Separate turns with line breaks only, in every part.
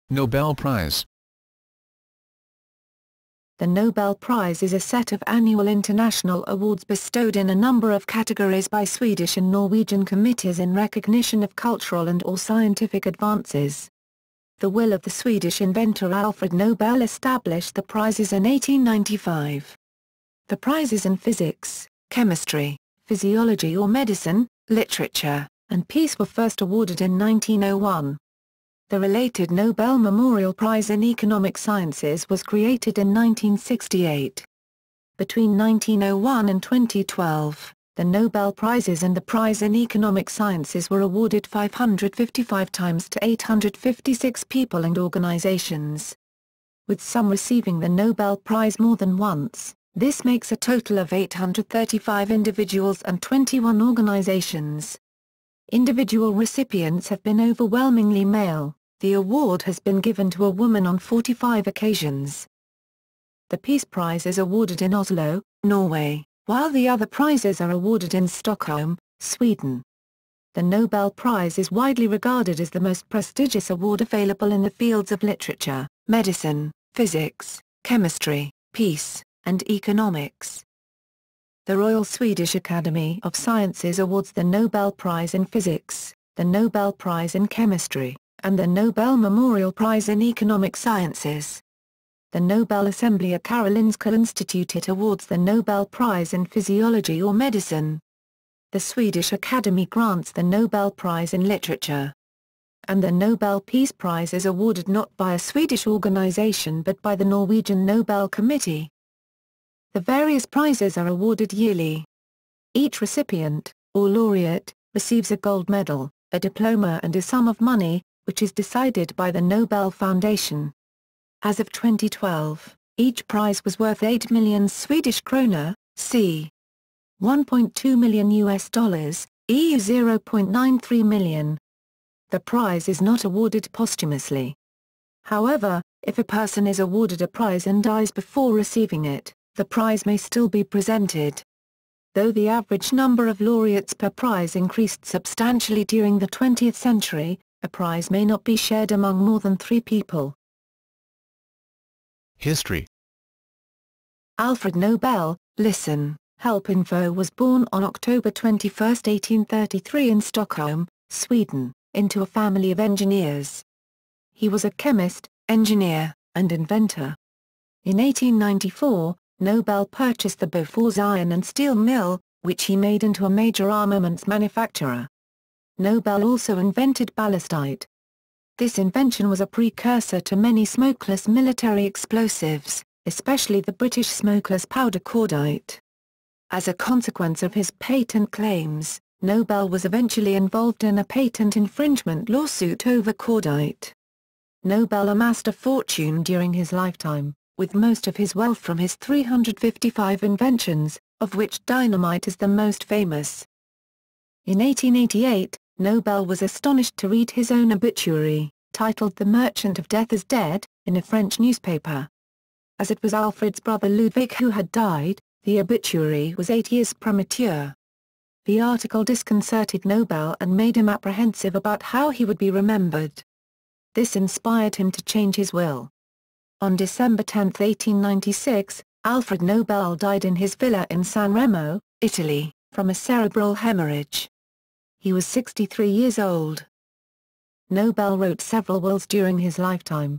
Nobel Prize.
The Nobel Prize is a set of annual international awards bestowed in a number of categories by Swedish and Norwegian committees in recognition of cultural and/or scientific advances. The will of the Swedish inventor Alfred Nobel established the prizes in 1895. The prizes in physics, chemistry, physiology or medicine, literature, and peace were first awarded in 1901. The related Nobel Memorial Prize in Economic Sciences was created in 1968. Between 1901 and 2012, the Nobel Prizes and the Prize in Economic Sciences were awarded 555 times to 856 people and organizations. With some receiving the Nobel Prize more than once, this makes a total of 835 individuals and 21 organizations. Individual recipients have been overwhelmingly male. The award has been given to a woman on 45 occasions. The Peace Prize is awarded in Oslo, Norway, while the other prizes are awarded in Stockholm, Sweden. The Nobel Prize is widely regarded as the most prestigious award available in the fields of literature, medicine, physics, chemistry, peace, and economics. The Royal Swedish Academy of Sciences awards the Nobel Prize in Physics, the Nobel Prize in Chemistry, and the Nobel Memorial Prize in Economic Sciences. The Nobel Assembly at Karolinska Institutet awards the Nobel Prize in Physiology or Medicine. The Swedish Academy grants the Nobel Prize in Literature. And the Nobel Peace Prize is awarded not by a Swedish organization but by the Norwegian Nobel Committee. The various prizes are awarded yearly. Each recipient, or laureate, receives a gold medal, a diploma and a sum of money, which is decided by the Nobel Foundation. As of 2012, each prize was worth 8 million Swedish krona, c. $1.2 million, EU 0.93 million. The prize is not awarded posthumously. However, if a person is awarded a prize and dies before receiving it, the prize may still be presented. Though the average number of laureates per prize increased substantially during the 20th century, a prize may not be shared among more than 3 people.
History.
Alfred Nobel, listen, help info was born on October 21, 1833 in Stockholm, Sweden, into a family of engineers. He was a chemist, engineer, and inventor. In 1894, Nobel purchased the Bofors iron and steel mill, which he made into a major armaments manufacturer. Nobel also invented ballistite. This invention was a precursor to many smokeless military explosives, especially the British smokeless powder cordite. As a consequence of his patent claims, Nobel was eventually involved in a patent infringement lawsuit over cordite. Nobel amassed a fortune during his lifetime, with most of his wealth from his 355 inventions, of which dynamite is the most famous. In 1888, Nobel was astonished to read his own obituary, titled "The Merchant of Death is Dead," in a French newspaper. As it was Alfred's brother Ludwig who had died, the obituary was 8 years premature. The article disconcerted Nobel and made him apprehensive about how he would be remembered. This inspired him to change his will. On December 10, 1896, Alfred Nobel died in his villa in San Remo, Italy, from a cerebral hemorrhage. He was 63 years old. Nobel wrote several wills during his lifetime.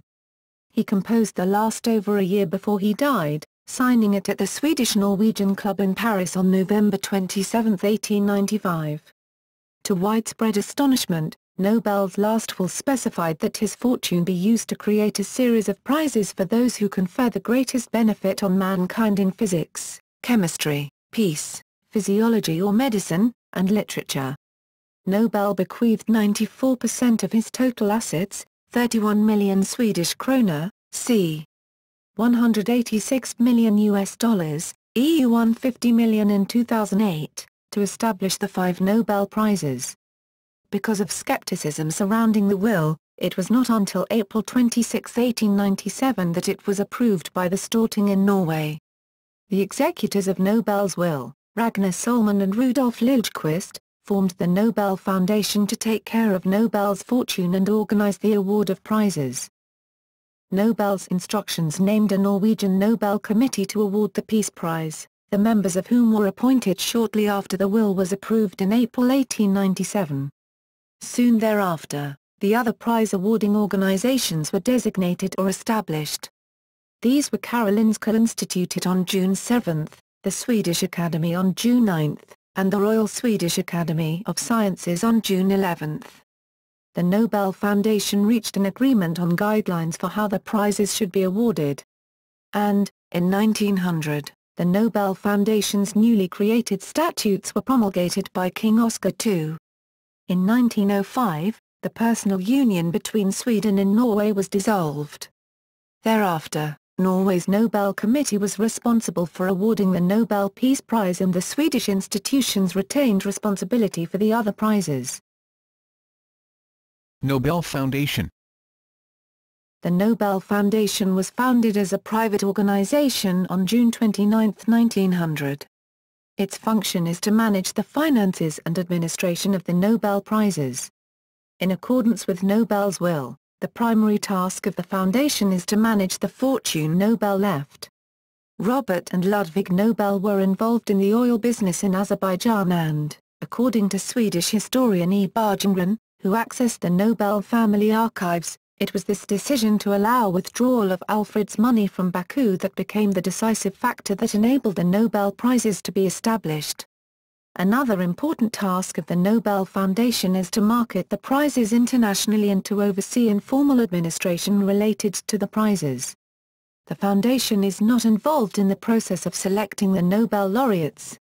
He composed the last over a year before he died, signing it at the Swedish-Norwegian Club in Paris on November 27, 1895. To widespread astonishment, Nobel's last will specified that his fortune be used to create a series of prizes for those who confer the greatest benefit on mankind in physics, chemistry, peace, physiology or medicine, and literature. Nobel bequeathed 94% of his total assets, 31 million Swedish krona, c. $186 million, EU 150 million in 2008, to establish the 5 Nobel Prizes. Because of skepticism surrounding the will, it was not until April 26, 1897 that it was approved by the Storting in Norway. The executors of Nobel's will, Ragnar Solman and Rudolf Liljeqvist, formed the Nobel Foundation to take care of Nobel's fortune and organize the award of prizes. Nobel's instructions named a Norwegian Nobel Committee to award the Peace Prize, the members of whom were appointed shortly after the will was approved in April 1897. Soon thereafter, the other prize-awarding organizations were designated or established. These were Karolinska Institutet on June 7, the Swedish Academy on June 9, and the Royal Swedish Academy of Sciences on June 11. The Nobel Foundation reached an agreement on guidelines for how the prizes should be awarded. And, in 1900, the Nobel Foundation's newly created statutes were promulgated by King Oscar II. In 1905, the personal union between Sweden and Norway was dissolved. Thereafter, Norway's Nobel Committee was responsible for awarding the Nobel Peace Prize and the Swedish institutions retained responsibility for the other prizes.
Nobel Foundation.
The Nobel Foundation was founded as a private organization on June 29, 1900. Its function is to manage the finances and administration of the Nobel Prizes. In accordance with Nobel's will, the primary task of the foundation is to manage the fortune Nobel left. Robert and Ludwig Nobel were involved in the oil business in Azerbaijan and, according to Swedish historian E. Berggren, who accessed the Nobel family archives, it was this decision to allow withdrawal of Alfred's money from Baku that became the decisive factor that enabled the Nobel Prizes to be established. Another important task of the Nobel Foundation is to market the prizes internationally and to oversee informal administration related to the prizes. The foundation is not involved in the process of selecting the Nobel laureates.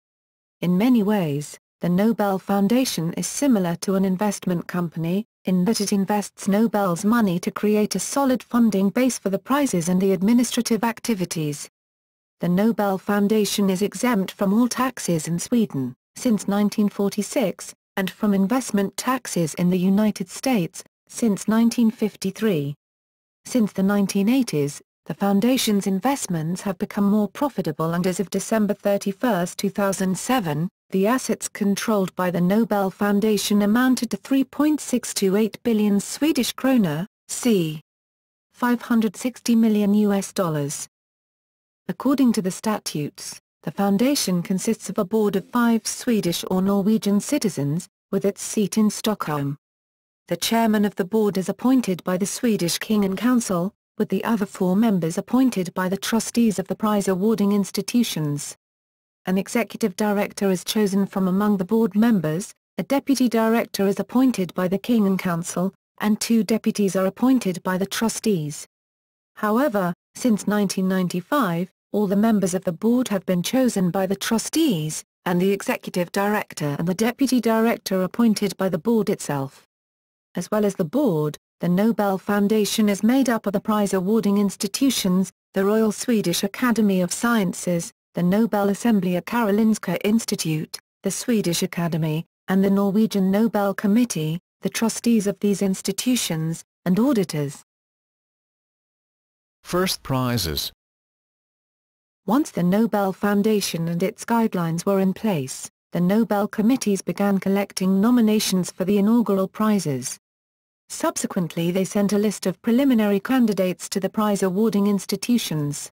In many ways, the Nobel Foundation is similar to an investment company, in that it invests Nobel's money to create a solid funding base for the prizes and the administrative activities. The Nobel Foundation is exempt from all taxes in Sweden since 1946, and from investment taxes in the United States, since 1953. Since the 1980s, the Foundation's investments have become more profitable and as of December 31, 2007, the assets controlled by the Nobel Foundation amounted to 3.628 billion Swedish krona, c. $560 million. According to the statutes, the foundation consists of a board of 5 Swedish or Norwegian citizens, with its seat in Stockholm. The chairman of the board is appointed by the Swedish King and Council, with the other 4 members appointed by the trustees of the prize-awarding institutions. An executive director is chosen from among the board members, a deputy director is appointed by the King and Council, and 2 deputies are appointed by the trustees. However, since 1995, all the members of the board have been chosen by the trustees, and the executive director and the deputy director appointed by the board itself. As well as the board, the Nobel Foundation is made up of the prize-awarding institutions, the Royal Swedish Academy of Sciences, the Nobel Assembly at Karolinska Institute, the Swedish Academy, and the Norwegian Nobel Committee, the trustees of these institutions, and auditors.
First prizes.
Once the Nobel Foundation and its guidelines were in place, the Nobel committees began collecting nominations for the inaugural prizes. Subsequently they sent a list of preliminary candidates to the prize-awarding institutions.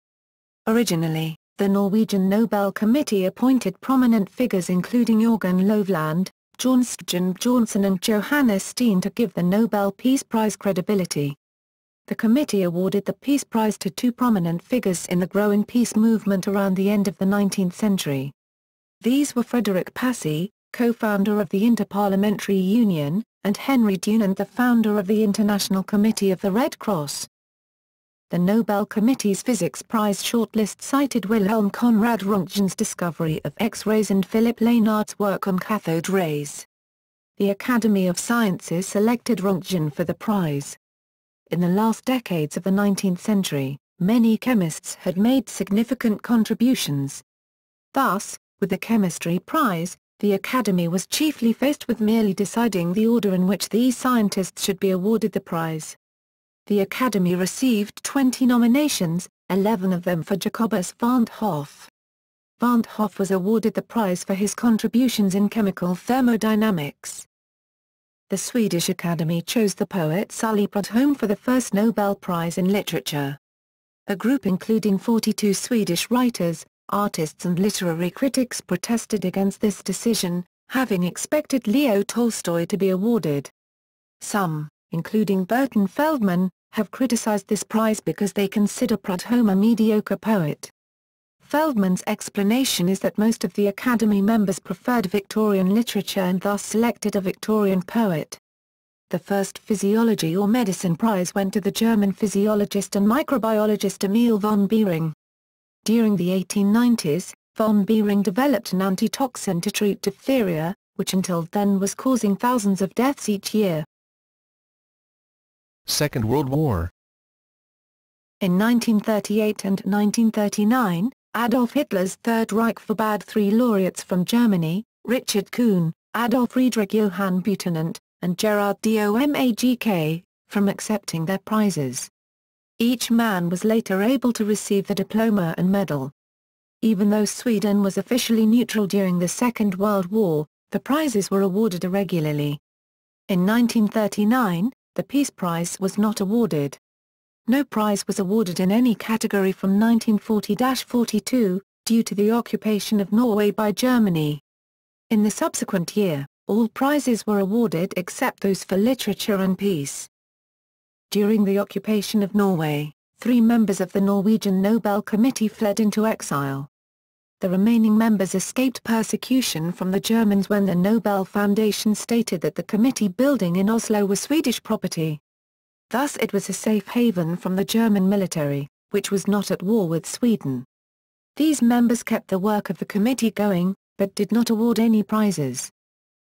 Originally, the Norwegian Nobel Committee appointed prominent figures including Jørgen Løvland, Bjørnstjerne Bjørnson and Johannes Steen to give the Nobel Peace Prize credibility. The committee awarded the Peace Prize to 2 prominent figures in the growing peace movement around the end of the 19th century. These were Frederick Passy, co-founder of the Interparliamentary Union, and Henry Dunant, the founder of the International Committee of the Red Cross. The Nobel Committee's Physics Prize shortlist cited Wilhelm Conrad Röntgen's discovery of X-rays and Philipp Lenard's work on cathode rays. The Academy of Sciences selected Röntgen for the prize. In the last decades of the 19th century, many chemists had made significant contributions. Thus, with the Chemistry Prize, the Academy was chiefly faced with merely deciding the order in which these scientists should be awarded the prize. The Academy received 20 nominations, 11 of them for Jacobus Van't Hoff. Van't Hoff was awarded the prize for his contributions in chemical thermodynamics. the Swedish Academy chose the poet Sully Prudhomme for the first Nobel Prize in Literature. A group including 42 Swedish writers, artists and literary critics protested against this decision, having expected Leo Tolstoy to be awarded. Some, including Burton Feldman, have criticized this prize because they consider Prudhomme a mediocre poet. Feldman's explanation is that most of the Academy members preferred Victorian literature and thus selected a Victorian poet. The first Physiology or Medicine Prize went to the German physiologist and microbiologist Emil von Behring. During the 1890s, von Behring developed an antitoxin to treat diphtheria, which until then was causing thousands of deaths each year.
Second World War.
In 1938 and 1939, Adolf Hitler's Third Reich forbade three laureates from Germany, Richard Kuhn, Adolf Friedrich Johann Butenandt, and Gerard Domagk, from accepting their prizes. Each man was later able to receive the diploma and medal. Even though Sweden was officially neutral during the Second World War, the prizes were awarded irregularly. In 1939, the Peace Prize was not awarded. No prize was awarded in any category from 1940-42, due to the occupation of Norway by Germany. In the subsequent year, all prizes were awarded except those for literature and peace. During the occupation of Norway, 3 members of the Norwegian Nobel Committee fled into exile. The remaining members escaped persecution from the Germans when the Nobel Foundation stated that the committee building in Oslo was Swedish property. Thus it was a safe haven from the German military, which was not at war with Sweden. These members kept the work of the committee going, but did not award any prizes.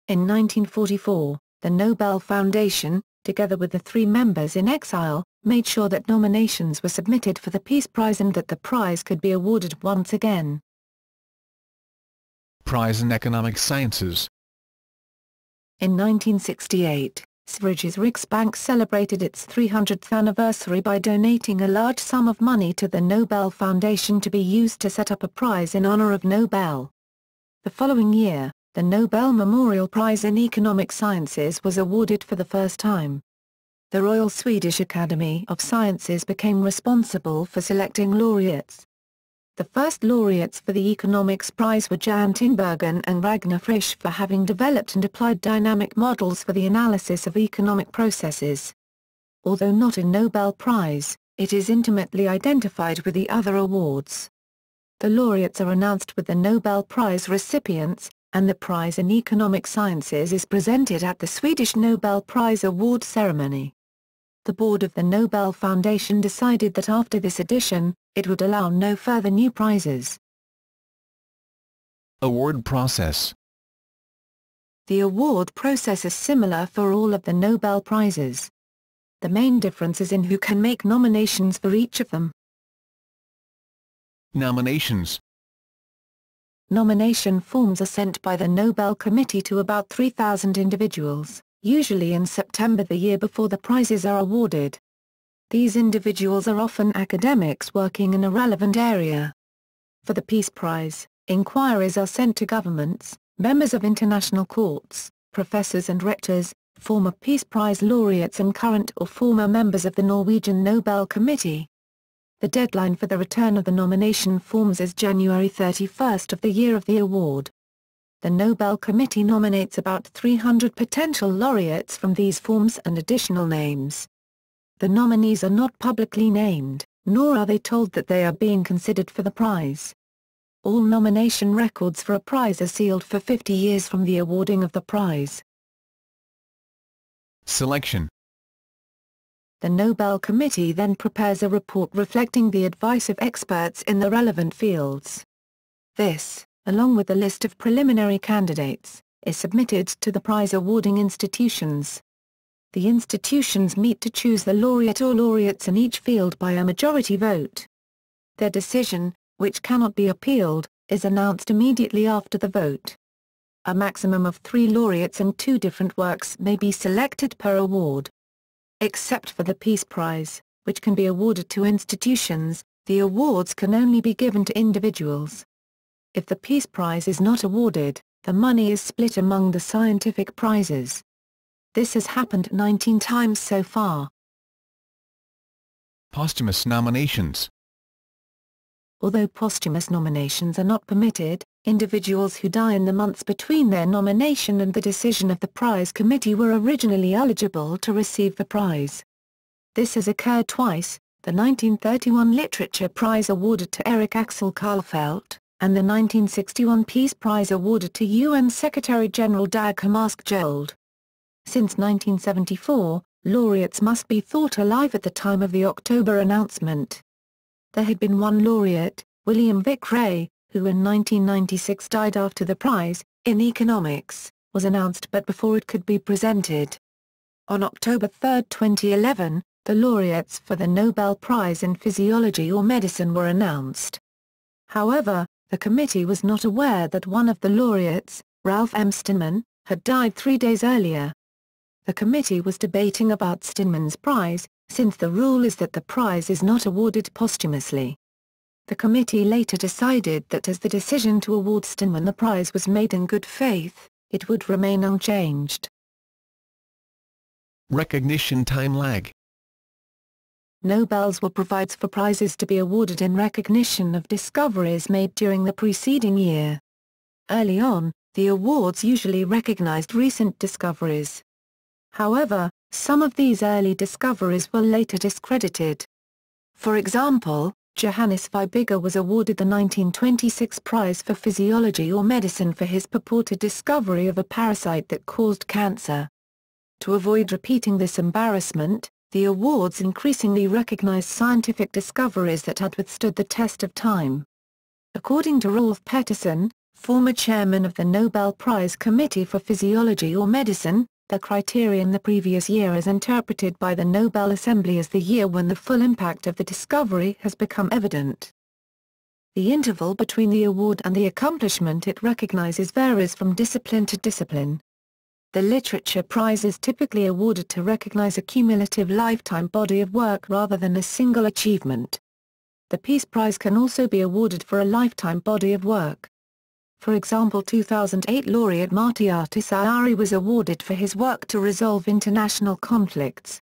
In 1944, the Nobel Foundation, together with the 3 members in exile, made sure that nominations were submitted for the Peace Prize and that the prize could be awarded once again.
Prize in Economic Sciences.
In 1968, Sveriges Riksbank celebrated its 300th anniversary by donating a large sum of money to the Nobel Foundation to be used to set up a prize in honor of Nobel. The following year, the Nobel Memorial Prize in Economic Sciences was awarded for the first time. The Royal Swedish Academy of Sciences became responsible for selecting laureates. The first laureates for the Economics Prize were Jan Tinbergen and Ragnar Frisch for having developed and applied dynamic models for the analysis of economic processes. Although not a Nobel Prize, it is intimately identified with the other awards. The laureates are announced with the Nobel Prize recipients, and the prize in economic sciences is presented at the Swedish Nobel Prize award ceremony. The board of the Nobel Foundation decided that after this edition, it would allow no further new prizes.
Award process.
The award process is similar for all of the Nobel Prizes. The main difference is in who can make nominations for each of them.
Nominations.
Nomination forms are sent by the Nobel Committee to about 3,000 individuals, usually in September the year before the prizes are awarded. These individuals are often academics working in a relevant area. For the Peace Prize, inquiries are sent to governments, members of international courts, professors and rectors, former Peace Prize laureates and current or former members of the Norwegian Nobel Committee. The deadline for the return of the nomination forms is January 31st of the year of the award. The Nobel Committee nominates about 300 potential laureates from these forms and additional names. The nominees are not publicly named, nor are they told that they are being considered for the prize. All nomination records for a prize are sealed for 50 years from the awarding of the prize.
Selection.
The Nobel Committee then prepares a report reflecting the advice of experts in the relevant fields. This, along with the list of preliminary candidates, is submitted to the prize-awarding institutions. The institutions meet to choose the laureate or laureates in each field by a majority vote. Their decision, which cannot be appealed, is announced immediately after the vote. A maximum of 3 laureates and 2 different works may be selected per award. Except for the Peace Prize, which can be awarded to institutions, the awards can only be given to individuals. If the Peace Prize is not awarded, the money is split among the scientific prizes. This has happened 19 times so far.
Posthumous nominations.
Although posthumous nominations are not permitted, individuals who die in the months between their nomination and the decision of the prize committee were originally eligible to receive the prize. This has occurred twice, the 1931 Literature Prize awarded to Eric Axel Karlfeldt, and the 1961 Peace Prize awarded to UN Secretary-General Dag Hammarskjöld. Since 1974, laureates must be thought alive at the time of the October announcement. There had been one laureate, William Vick Ray, who in 1996 died after the prize, in economics, was announced but before it could be presented. On October 3, 2011, the laureates for the Nobel Prize in Physiology or Medicine were announced. However, the committee was not aware that one of the laureates, Ralph M. Steinman, had died 3 days earlier. The committee was debating about Steinman's prize, since the rule is that the prize is not awarded posthumously. The committee later decided that as the decision to award Steinman the prize was made in good faith, it would remain unchanged.
Recognition time lag.
Nobel's provides for prizes to be awarded in recognition of discoveries made during the preceding year. Early on, the awards usually recognized recent discoveries. However, some of these early discoveries were later discredited. For example, Johannes Weibiger was awarded the 1926 Prize for Physiology or Medicine for his purported discovery of a parasite that caused cancer. To avoid repeating this embarrassment, the awards increasingly recognized scientific discoveries that had withstood the test of time. According to Rolf Pettersson, former chairman of the Nobel Prize Committee for Physiology or Medicine, the criterion the previous year is interpreted by the Nobel Assembly as the year when the full impact of the discovery has become evident. The interval between the award and the accomplishment it recognizes varies from discipline to discipline. The Literature Prize is typically awarded to recognize a cumulative lifetime body of work rather than a single achievement. The Peace Prize can also be awarded for a lifetime body of work. For example, 2008 laureate Martti Ahtisaari was awarded for his work to resolve international conflicts.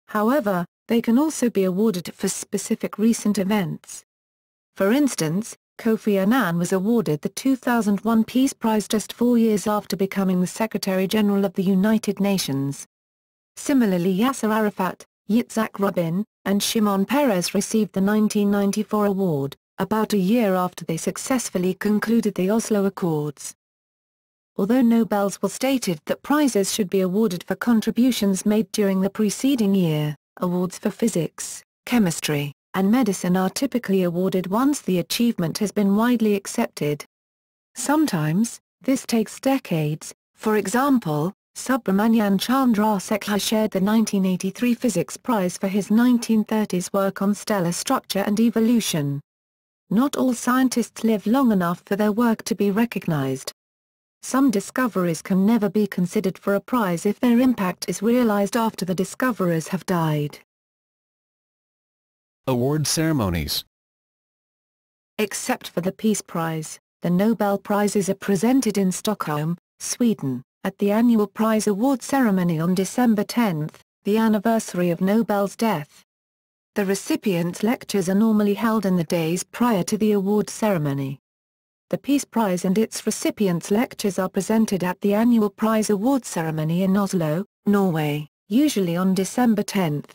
However, they can also be awarded for specific recent events. For instance, Kofi Annan was awarded the 2001 Peace Prize just 4 years after becoming the Secretary-General of the United Nations. Similarly, Yasser Arafat, Yitzhak Rabin, and Shimon Peres received the 1994 award, about a year after they successfully concluded the Oslo Accords. Although Nobels was stated that prizes should be awarded for contributions made during the preceding year, awards for physics, chemistry, and medicine are typically awarded once the achievement has been widely accepted. Sometimes, this takes decades. For example, Subramanian Chandrasekhar shared the 1983 Physics Prize for his 1930s work on stellar structure and evolution. Not all scientists live long enough for their work to be recognized. Some discoveries can never be considered for a prize if their impact is realized after the discoverers have died.
Award ceremonies.
Except for the Peace Prize, the Nobel Prizes are presented in Stockholm, Sweden, at the annual prize award ceremony on December 10, the anniversary of Nobel's death. The recipients' lectures are normally held in the days prior to the award ceremony. The Peace Prize and its recipients' lectures are presented at the annual prize award ceremony in Oslo, Norway, usually on December 10.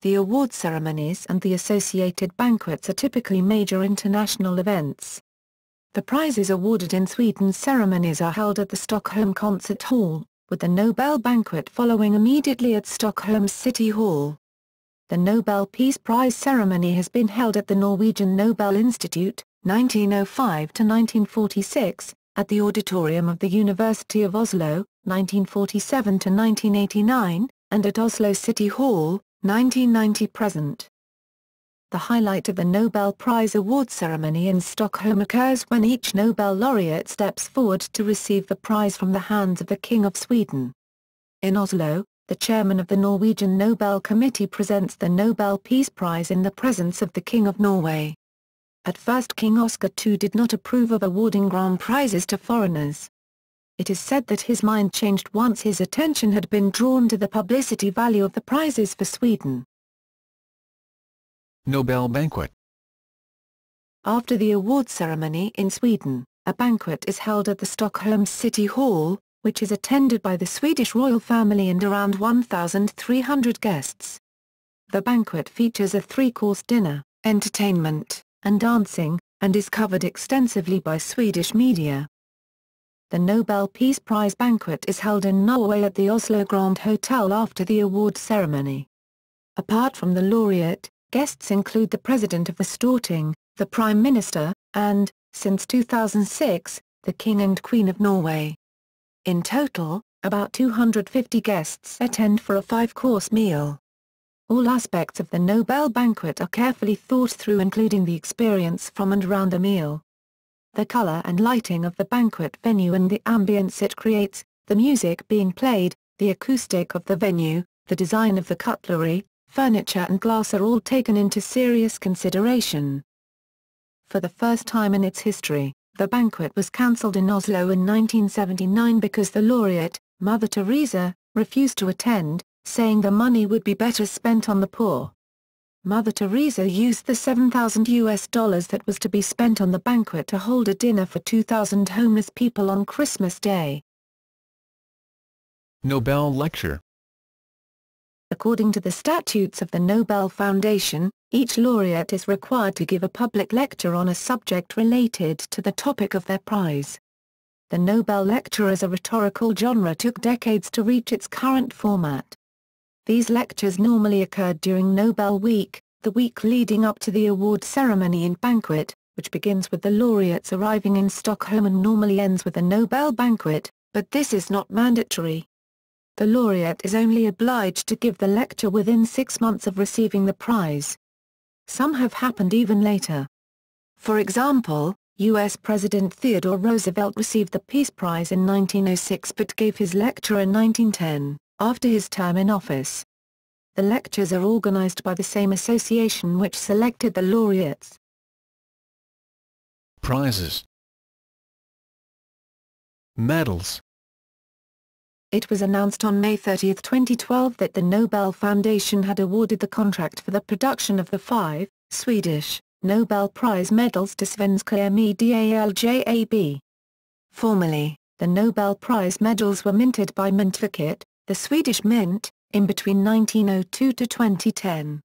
The award ceremonies and the associated banquets are typically major international events. The prizes awarded in Sweden's ceremonies are held at the Stockholm Concert Hall, with the Nobel banquet following immediately at Stockholm's City Hall. The Nobel Peace Prize ceremony has been held at the Norwegian Nobel Institute, 1905 to 1946, at the auditorium of the University of Oslo, 1947 to 1989, and at Oslo City Hall, 1990-present. The highlight of the Nobel Prize award ceremony in Stockholm occurs when each Nobel laureate steps forward to receive the prize from the hands of the King of Sweden. In Oslo, the chairman of the Norwegian Nobel Committee presents the Nobel Peace Prize in the presence of the King of Norway. At first King Oscar II did not approve of awarding grand prizes to foreigners. It is said that his mind changed once his attention had been drawn to the publicity value of the prizes for Sweden.
Nobel banquet.
After the awards ceremony in Sweden, a banquet is held at the Stockholm City Hall, which is attended by the Swedish royal family and around 1,300 guests. The banquet features a three-course dinner, entertainment, and dancing, and is covered extensively by Swedish media. The Nobel Peace Prize banquet is held in Norway at the Oslo Grand Hotel after the awards ceremony. Apart from the laureate, guests include the President of the Storting, the Prime Minister, and, since 2006, the King and Queen of Norway. In total, about 250 guests attend for a five-course meal. All aspects of the Nobel banquet are carefully thought through, including the experience from and around the meal. The color and lighting of the banquet venue and the ambience it creates, the music being played, the acoustic of the venue, the design of the cutlery, furniture and glass are all taken into serious consideration. For the first time in its history, the banquet was cancelled in Oslo in 1979 because the laureate, Mother Teresa, refused to attend, saying the money would be better spent on the poor. Mother Teresa used the $7,000 that was to be spent on the banquet to hold a dinner for 2,000 homeless people on Christmas Day.
Nobel lecture.
According to the statutes of the Nobel Foundation, each laureate is required to give a public lecture on a subject related to the topic of their prize. The Nobel lecture as a rhetorical genre took decades to reach its current format. These lectures normally occurred during Nobel Week, the week leading up to the award ceremony and banquet, which begins with the laureates arriving in Stockholm and normally ends with a Nobel banquet, but this is not mandatory. The laureate is only obliged to give the lecture within 6 months of receiving the prize. Some have happened even later. For example, U.S. President Theodore Roosevelt received the Peace Prize in 1906 but gave his lecture in 1910. After his term in office. The lectures are organized by the same association which selected the laureates.
Prizes. Medals.
It was announced on May 30, 2012 that the Nobel Foundation had awarded the contract for the production of the 5 Swedish Nobel Prize medals to Svenska Medaljab. Formerly, the Nobel Prize medals were minted by Myntverket, the Swedish Mint, in between 1902 to 2010.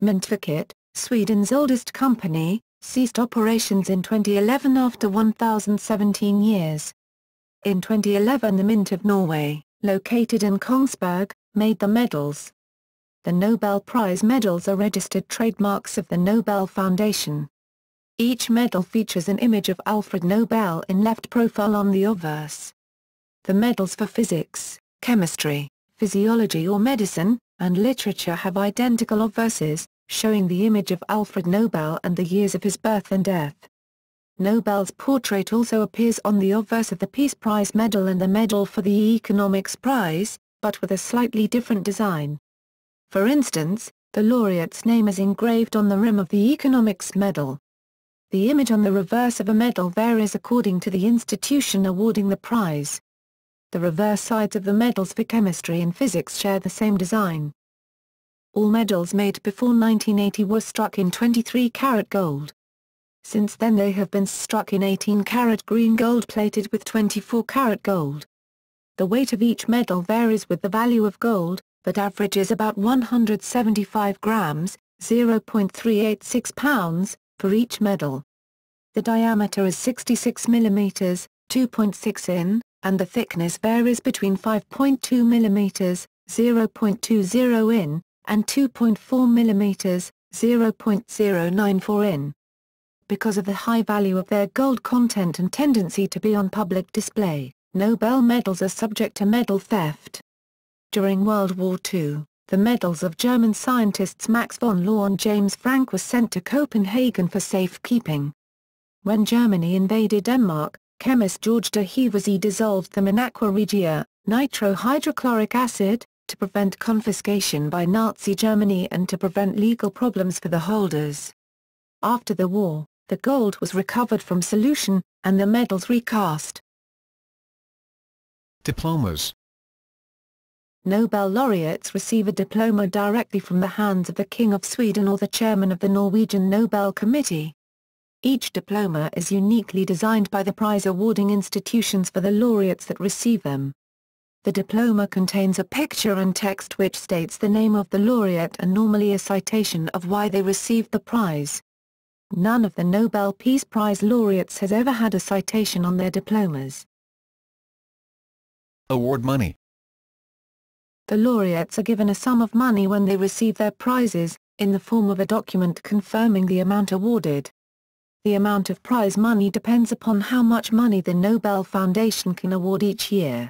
Myntverket, Sweden's oldest company, ceased operations in 2011 after 1,017 years. In 2011 the Mint of Norway, located in Kongsberg, made the medals. The Nobel Prize medals are registered trademarks of the Nobel Foundation. Each medal features an image of Alfred Nobel in left profile on the obverse. The medals for physics, chemistry, physiology or medicine, and literature have identical obverses, showing the image of Alfred Nobel and the years of his birth and death. Nobel's portrait also appears on the obverse of the Peace Prize medal and the medal for the Economics Prize, but with a slightly different design. For instance, the laureate's name is engraved on the rim of the Economics medal. The image on the reverse of a medal varies according to the institution awarding the prize. The reverse sides of the medals for chemistry and physics share the same design. All medals made before 1980 were struck in 23-karat gold. Since then they have been struck in 18-karat green gold plated with 24-karat gold. The weight of each medal varies with the value of gold, but averages about 175 grams, 0.386 pounds, for each medal. The diameter is 66 mm, 2.6 in, and the thickness varies between 5.2 mm, 0.20 in, and 2.4 mm, 0.094 in. Because of the high value of their gold content and tendency to be on public display, Nobel medals are subject to medal theft. During World War II, the medals of German scientists Max von Laue and James Franck were sent to Copenhagen for safekeeping. When Germany invaded Denmark, chemist George de Hevesy dissolved them in aqua regia, nitrohydrochloric acid, to prevent confiscation by Nazi Germany and to prevent legal problems for the holders. After the war, the gold was recovered from solution, and the medals recast.
Diplomas.
Nobel laureates receive a diploma directly from the hands of the King of Sweden or the chairman of the Norwegian Nobel Committee. Each diploma is uniquely designed by the prize-awarding institutions for the laureates that receive them. The diploma contains a picture and text which states the name of the laureate and normally a citation of why they received the prize. None of the Nobel Peace Prize laureates has ever had a citation on their diplomas.
Award money.
The laureates are given a sum of money when they receive their prizes, in the form of a document confirming the amount awarded. The amount of prize money depends upon how much money the Nobel Foundation can award each year.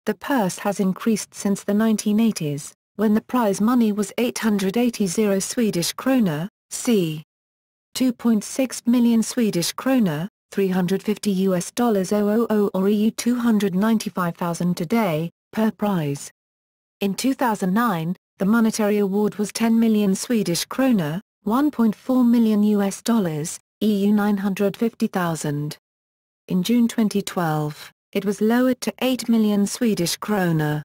The purse has increased since the 1980s, when the prize money was 880 Swedish krona, c. 2.6 million Swedish krona, $350 or EU 295,000 today, per prize. In 2009, the monetary award was 10 million Swedish krona, $1.4 million, EU 950,000. In June 2012, it was lowered to 8 million Swedish krona.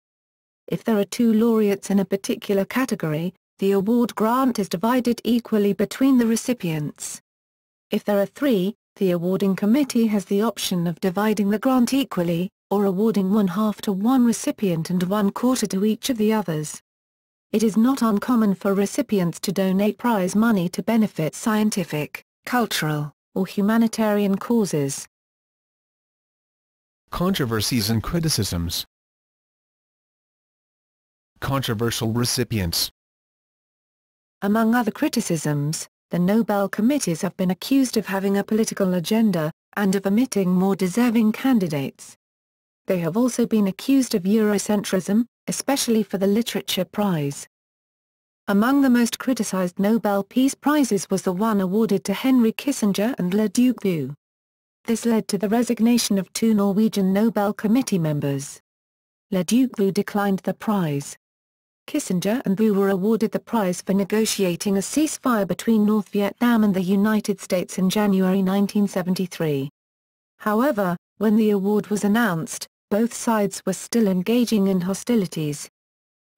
If there are two laureates in a particular category, the award grant is divided equally between the recipients. If there are three, the awarding committee has the option of dividing the grant equally, or awarding one half to one recipient and one quarter to each of the others. It is not uncommon for recipients to donate prize money to benefit scientific, cultural, or humanitarian causes.
Controversies and criticisms. Controversial recipients.
Among other criticisms, the Nobel committees have been accused of having a political agenda, and of omitting more deserving candidates. They have also been accused of Eurocentrism, especially for the Literature Prize. Among the most criticized Nobel Peace Prizes was the one awarded to Henry Kissinger and Le Duc Vu. This led to the resignation of two Norwegian Nobel Committee members. Le Duc Vu declined the prize. Kissinger and Vu were awarded the prize for negotiating a ceasefire between North Vietnam and the United States in January 1973. However, when the award was announced, both sides were still engaging in hostilities.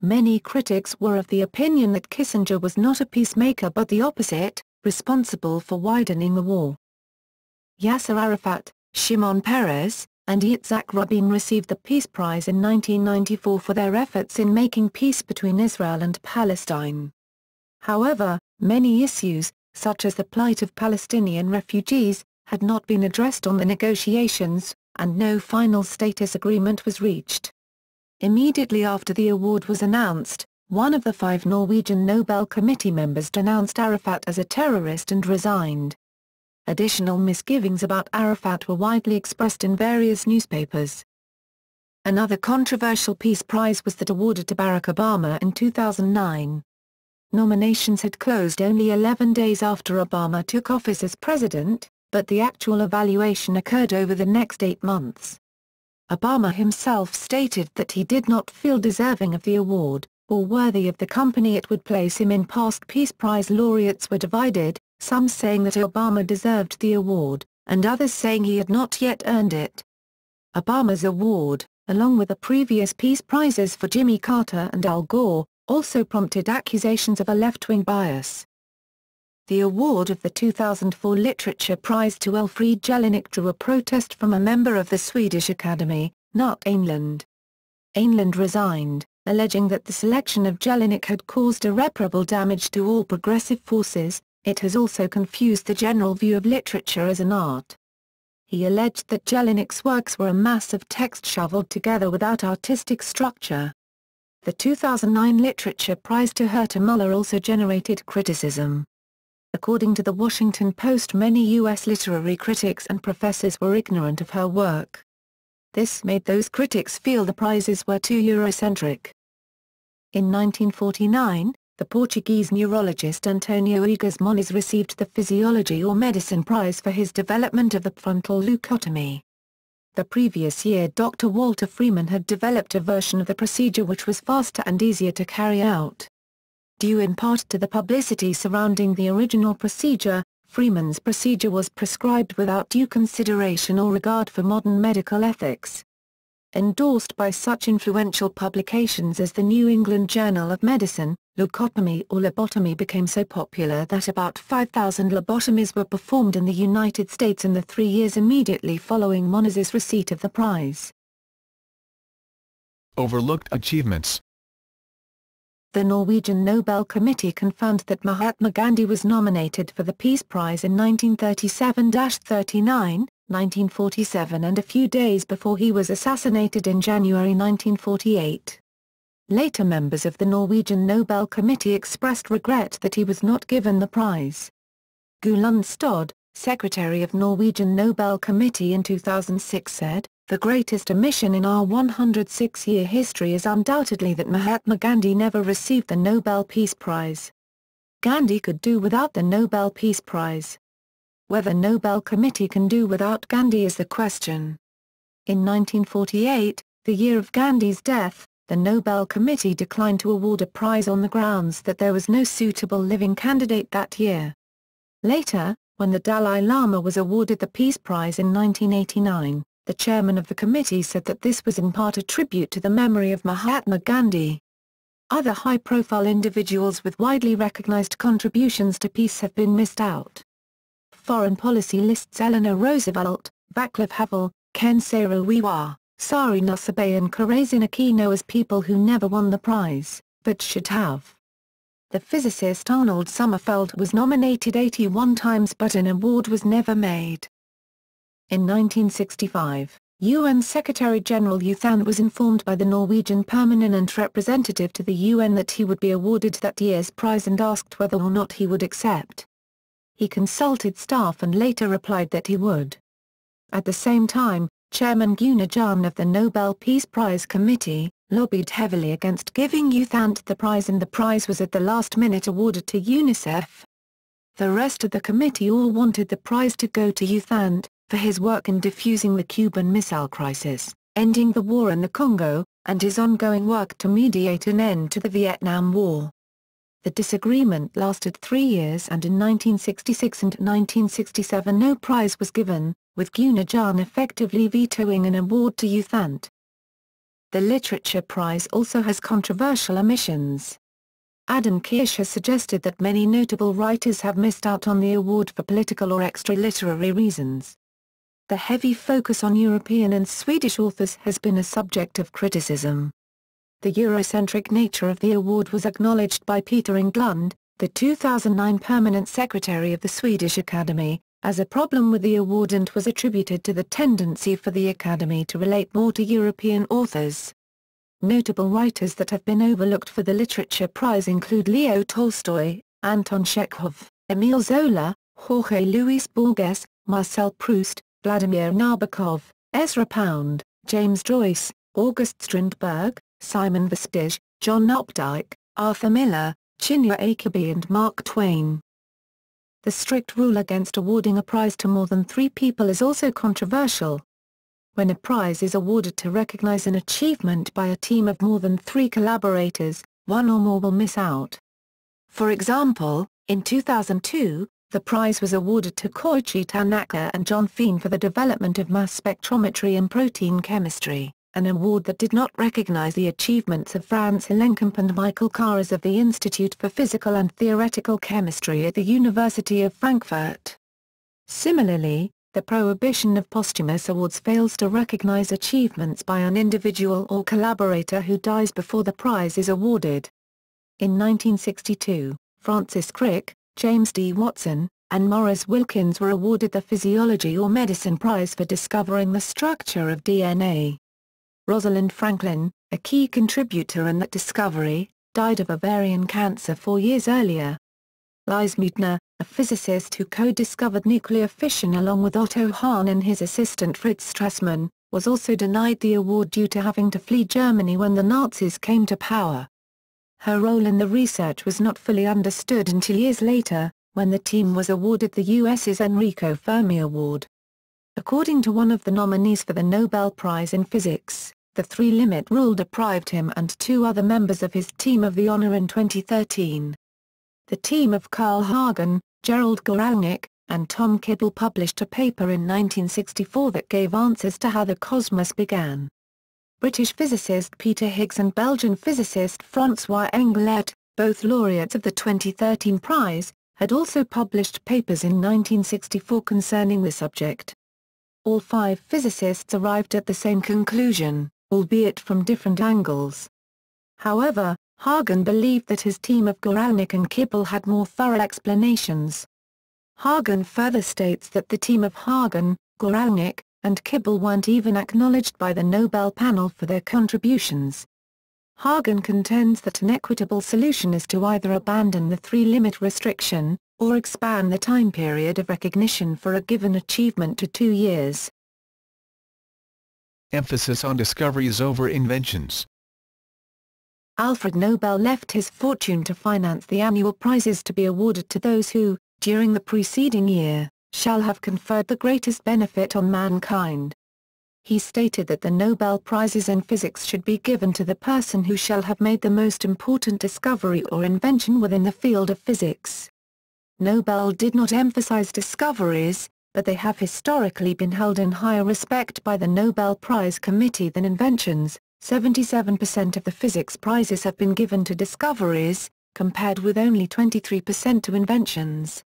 Many critics were of the opinion that Kissinger was not a peacemaker but the opposite, responsible for widening the war. Yasser Arafat, Shimon Peres, and Yitzhak Rabin received the Peace Prize in 1994 for their efforts in making peace between Israel and Palestine. However, many issues, such as the plight of Palestinian refugees, had not been addressed on the negotiations, and no final status agreement was reached. Immediately after the award was announced, one of the 5 Norwegian Nobel Committee members denounced Arafat as a terrorist and resigned. Additional misgivings about Arafat were widely expressed in various newspapers. Another controversial Peace Prize was that awarded to Barack Obama in 2009. Nominations had closed only 11 days after Obama took office as president, but the actual evaluation occurred over the next 8 months. Obama himself stated that he did not feel deserving of the award, or worthy of the company it would place him in. Past Peace Prize laureates were divided, some saying that Obama deserved the award, and others saying he had not yet earned it. Obama's award, along with the previous Peace Prizes for Jimmy Carter and Al Gore, also prompted accusations of a left-wing bias. The award of the 2004 Literature Prize to Elfriede Jelinek drew a protest from a member of the Swedish Academy, Knut Einlund. Einlund resigned, alleging that the selection of Jelinek had caused irreparable damage to all progressive forces. It has also confused the general view of literature as an art. He alleged that Jelinek's works were a mass of text shoveled together without artistic structure. The 2009 Literature Prize to Herta Müller also generated criticism. According to the Washington Post, many U.S. literary critics and professors were ignorant of her work. This made those critics feel the prizes were too Eurocentric. In 1949, the Portuguese neurologist Antonio Egas Moniz received the Physiology or Medicine Prize for his development of the frontal leucotomy. The previous year Dr. Walter Freeman had developed a version of the procedure which was faster and easier to carry out. Due in part to the publicity surrounding the original procedure, Freeman's procedure was prescribed without due consideration or regard for modern medical ethics. endorsed by such influential publications as the New England Journal of Medicine. Leucotomy or lobotomy became so popular that about 5,000 lobotomies were performed in the United States in the 3 years immediately following Moniz's receipt of the prize.
Overlooked achievements.
The Norwegian Nobel Committee confirmed that Mahatma Gandhi was nominated for the Peace Prize in 1937-39, 1947 and a few days before he was assassinated in January 1948. Later members of the Norwegian Nobel Committee expressed regret that he was not given the prize. Gulund Stod, secretary of Norwegian Nobel Committee in 2006 said, "The greatest omission in our 106-year history is undoubtedly that Mahatma Gandhi never received the Nobel Peace Prize. Gandhi could do without the Nobel Peace Prize. Whether Nobel Committee can do without Gandhi is the question." In 1948, the year of Gandhi's death, the Nobel Committee declined to award a prize on the grounds that there was no suitable living candidate that year. Later, when the Dalai Lama was awarded the Peace Prize in 1989, the chairman of the committee said that this was in part a tribute to the memory of Mahatma Gandhi. Other high-profile individuals with widely recognized contributions to peace have been missed out. Foreign policy lists Eleanor Roosevelt, Václav Havel, Ken Saro-Wiwa, Sari Nusseibeh and Karazin Aquino as people who never won the prize, but should have. The physicist Arnold Sommerfeld was nominated 81 times but an award was never made. In 1965, UN Secretary-General U Thant was informed by the Norwegian permanent representative to the UN that he would be awarded that year's prize and asked whether or not he would accept. He consulted staff and later replied that he would. At the same time, Chairman Gunnar Jahn of the Nobel Peace Prize Committee, lobbied heavily against giving U Thant the prize and the prize was at the last minute awarded to UNICEF. The rest of the committee all wanted the prize to go to U Thant, for his work in defusing the Cuban Missile Crisis, ending the war in the Congo, and his ongoing work to mediate an end to the Vietnam War. The disagreement lasted 3 years and in 1966 and 1967 no prize was given, with Gunnar Jahn effectively vetoing an award to U Thant. The Literature Prize also has controversial omissions. Adam Kirsch has suggested that many notable writers have missed out on the award for political or extra-literary reasons. The heavy focus on European and Swedish authors has been a subject of criticism. The Eurocentric nature of the award was acknowledged by Peter Englund, the 2009 permanent secretary of the Swedish Academy, as a problem with the award and was attributed to the tendency for the Academy to relate more to European authors. Notable writers that have been overlooked for the Literature Prize include Leo Tolstoy, Anton Chekhov, Emile Zola, Jorge Luis Borges, Marcel Proust, Vladimir Nabokov, Ezra Pound, James Joyce, August Strindberg, Simon Vestige, John Updike, Arthur Miller, Chinua Achebe and Mark Twain. The strict rule against awarding a prize to more than 3 people is also controversial. When a prize is awarded to recognize an achievement by a team of more than 3 collaborators, 1 or more will miss out. For example, in 2002, the prize was awarded to Koichi Tanaka and John Feen for the development of mass spectrometry and protein chemistry, an award that did not recognize the achievements of Franz Hellenkamp and Michael Karas of the Institute for Physical and Theoretical Chemistry at the University of Frankfurt. Similarly, the prohibition of posthumous awards fails to recognize achievements by an individual or collaborator who dies before the prize is awarded. In 1962, Francis Crick, James D. Watson, and Maurice Wilkins were awarded the Physiology or Medicine Prize for discovering the structure of DNA. Rosalind Franklin, a key contributor in that discovery, died of ovarian cancer 4 years earlier. Lise Meitner, a physicist who co-discovered nuclear fission along with Otto Hahn and his assistant Fritz Strassmann, was also denied the award due to having to flee Germany when the Nazis came to power. Her role in the research was not fully understood until years later, when the team was awarded the US's Enrico Fermi Award. According to one of the nominees for the Nobel Prize in Physics, the 3-limit rule deprived him and 2 other members of his team of the honor in 2013. The team of Carl Hagen, Gerald Goralnik, and Tom Kibble published a paper in 1964 that gave answers to how the cosmos began. British physicist Peter Higgs and Belgian physicist François Englert, both laureates of the 2013 prize, had also published papers in 1964 concerning the subject. All 5 physicists arrived at the same conclusion, albeit from different angles. However, Hagen believed that his team of Guralnick and Kibble had more thorough explanations. Hagen further states that the team of Hagen, Guralnick, and Kibble weren't even acknowledged by the Nobel panel for their contributions. Hagen contends that an equitable solution is to either abandon the 3-limit restriction, or expand the time period of recognition for a given achievement to 2 years.
Emphasis on discoveries over inventions.
Alfred Nobel left his fortune to finance the annual prizes to be awarded to those who, during the preceding year, shall have conferred the greatest benefit on mankind. He stated that the Nobel Prizes in physics should be given to the person who shall have made the most important discovery or invention within the field of physics. Nobel did not emphasize discoveries, but they have historically been held in higher respect by the Nobel Prize Committee than inventions. 77% of the physics prizes have been given to discoveries, compared with only 23% to inventions.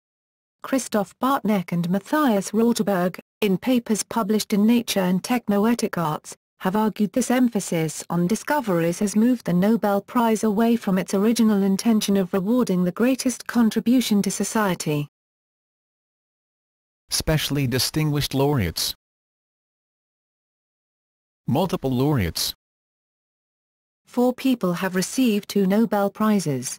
Christoph Bartneck and Matthias Rauterberg, in papers published in Nature and Technoetic Arts, have argued this emphasis on discoveries has moved the Nobel Prize away from its original intention of rewarding the greatest contribution to society.
Specially distinguished laureates. Multiple laureates.
4 people have received 2 Nobel Prizes.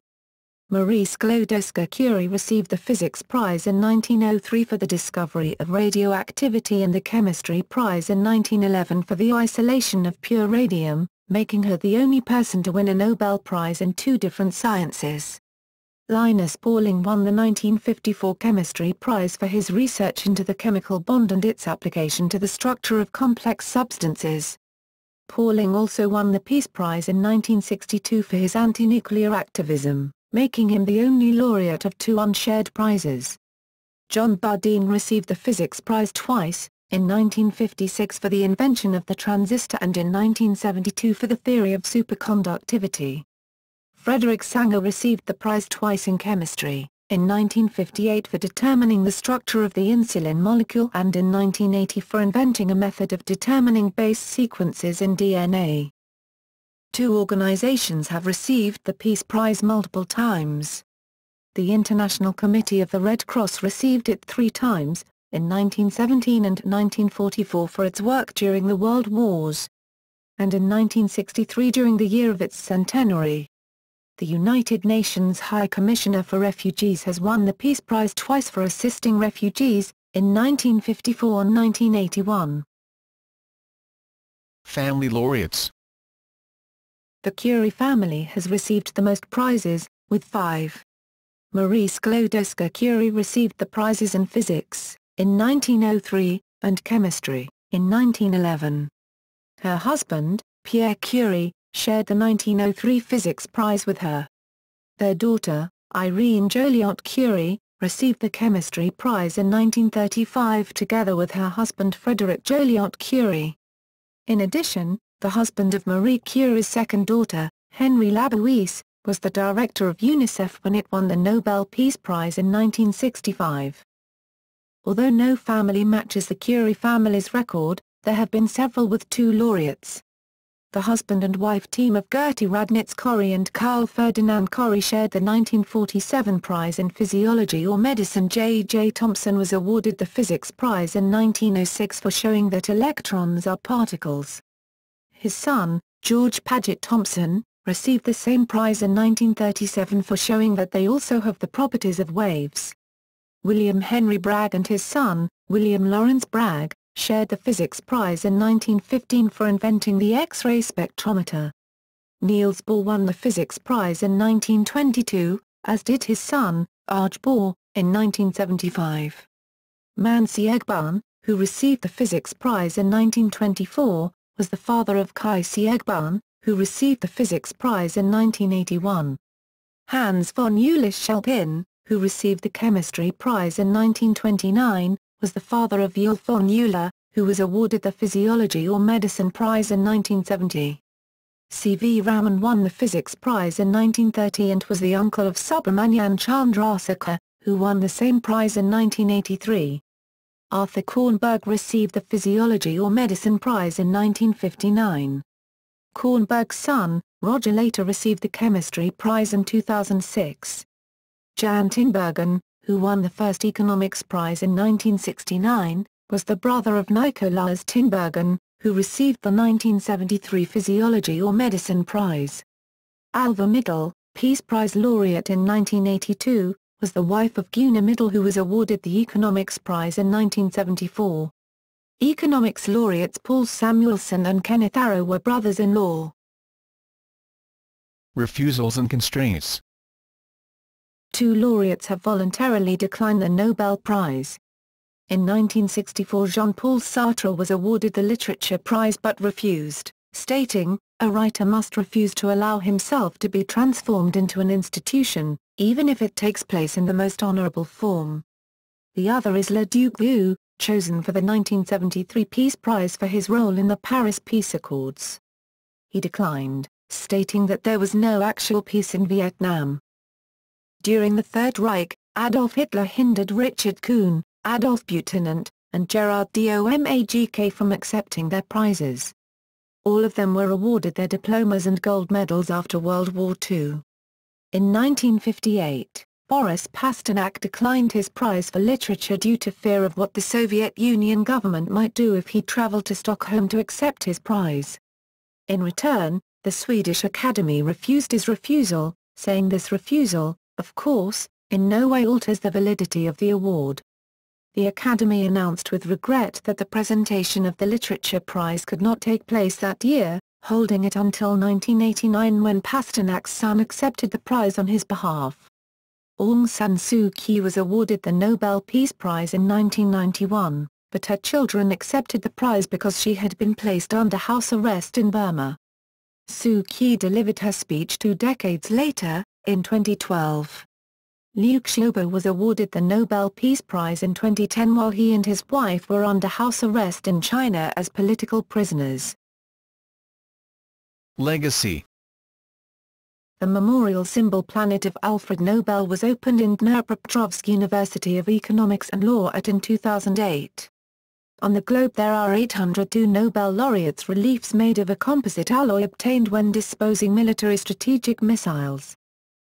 Marie Sklodowska-Curie received the Physics Prize in 1903 for the discovery of radioactivity and the Chemistry Prize in 1911 for the isolation of pure radium, making her the only person to win a Nobel Prize in 2 different sciences. Linus Pauling won the 1954 Chemistry Prize for his research into the chemical bond and its application to the structure of complex substances. Pauling also won the Peace Prize in 1962 for his anti-nuclear activism, making him the only laureate of 2 unshared prizes. John Bardeen received the Physics Prize twice, in 1956 for the invention of the transistor and in 1972 for the theory of superconductivity. Frederick Sanger received the prize twice in chemistry, in 1958 for determining the structure of the insulin molecule and in 1980 for inventing a method of determining base sequences in DNA. 2 organizations have received the Peace Prize multiple times. The International Committee of the Red Cross received it 3 times, in 1917 and 1944 for its work during the World Wars, and in 1963 during the year of its centenary. The United Nations High Commissioner for Refugees has won the Peace Prize twice for assisting refugees, in 1954 and 1981.
Family laureates.
The Curie family has received the most prizes, with 5. Marie Sklodowska-Curie received the prizes in physics, in 1903, and chemistry, in 1911. Her husband, Pierre Curie, shared the 1903 Physics Prize with her. Their daughter, Irene Joliot-Curie, received the Chemistry Prize in 1935 together with her husband Frederick Joliot-Curie. In addition, the husband of Marie Curie's second daughter, Henry Labouisse, was the director of UNICEF when it won the Nobel Peace Prize in 1965. Although no family matches the Curie family's record, there have been several with 2 laureates. The husband and wife team of Gertie Radnitz-Corrie and Carl Ferdinand Corrie shared the 1947 prize in physiology or medicine. J.J. Thomson was awarded the Physics Prize in 1906 for showing that electrons are particles. His son, George Paget Thomson, received the same prize in 1937 for showing that they also have the properties of waves. William Henry Bragg and his son, William Lawrence Bragg, shared the Physics Prize in 1915 for inventing the X-ray spectrometer. Niels Bohr won the Physics Prize in 1922, as did his son, Arj Bohr, in 1975. Mansi Eghbahn, who received the Physics Prize in 1924, was the father of Kaisi Eghbahn, who received the Physics Prize in 1981. Hans von Euler-Chelpin, who received the Chemistry Prize in 1929, was the father of Jules von Euler, who was awarded the Physiology or Medicine Prize in 1970. C. V. Raman won the Physics Prize in 1930 and was the uncle of Subramanian Chandrasekhar, who won the same prize in 1983. Arthur Kornberg received the Physiology or Medicine Prize in 1959. Kornberg's son, Roger, later received the Chemistry Prize in 2006. Jan Tinbergen, who won the first Economics Prize in 1969, was the brother of Nicolaas Tinbergen, who received the 1973 Physiology or Medicine Prize. Alva Middel, Peace Prize laureate in 1982, was the wife of Gunnar Middel, who was awarded the Economics Prize in 1974. Economics laureates Paul Samuelson and Kenneth Arrow were brothers-in-law.
Refusals and constraints.
2 laureates have voluntarily declined the Nobel Prize. In 1964, Jean-Paul Sartre was awarded the Literature Prize but refused, stating, "A writer must refuse to allow himself to be transformed into an institution, even if it takes place in the most honorable form." The other is Le Duc Gu, chosen for the 1973 Peace Prize for his role in the Paris Peace Accords. He declined, stating that there was no actual peace in Vietnam. During the Third Reich, Adolf Hitler hindered Richard Kuhn, Adolf Butenandt, and Gerard Domagk from accepting their prizes. All of them were awarded their diplomas and gold medals after World War II. In 1958, Boris Pasternak declined his prize for literature due to fear of what the Soviet Union government might do if he traveled to Stockholm to accept his prize. In return, the Swedish Academy refused his refusal, saying this refusal, of course, in no way alters the validity of the award. The Academy announced with regret that the presentation of the Literature Prize could not take place that year, holding it until 1989 when Pasternak's son accepted the prize on his behalf. Aung San Suu Kyi was awarded the Nobel Peace Prize in 1991, but her children accepted the prize because she had been placed under house arrest in Burma. Suu Kyi delivered her speech 2 decades later, in 2012. Liu Xiaobo was awarded the Nobel Peace Prize in 2010 while he and his wife were under house arrest in China as political prisoners.
Legacy.
The memorial symbol planet of Alfred Nobel was opened in Dnipropetrovsk University of Economics and Law in 2008. On the globe there are 802 Nobel laureates reliefs made of a composite alloy obtained when disposing military strategic missiles.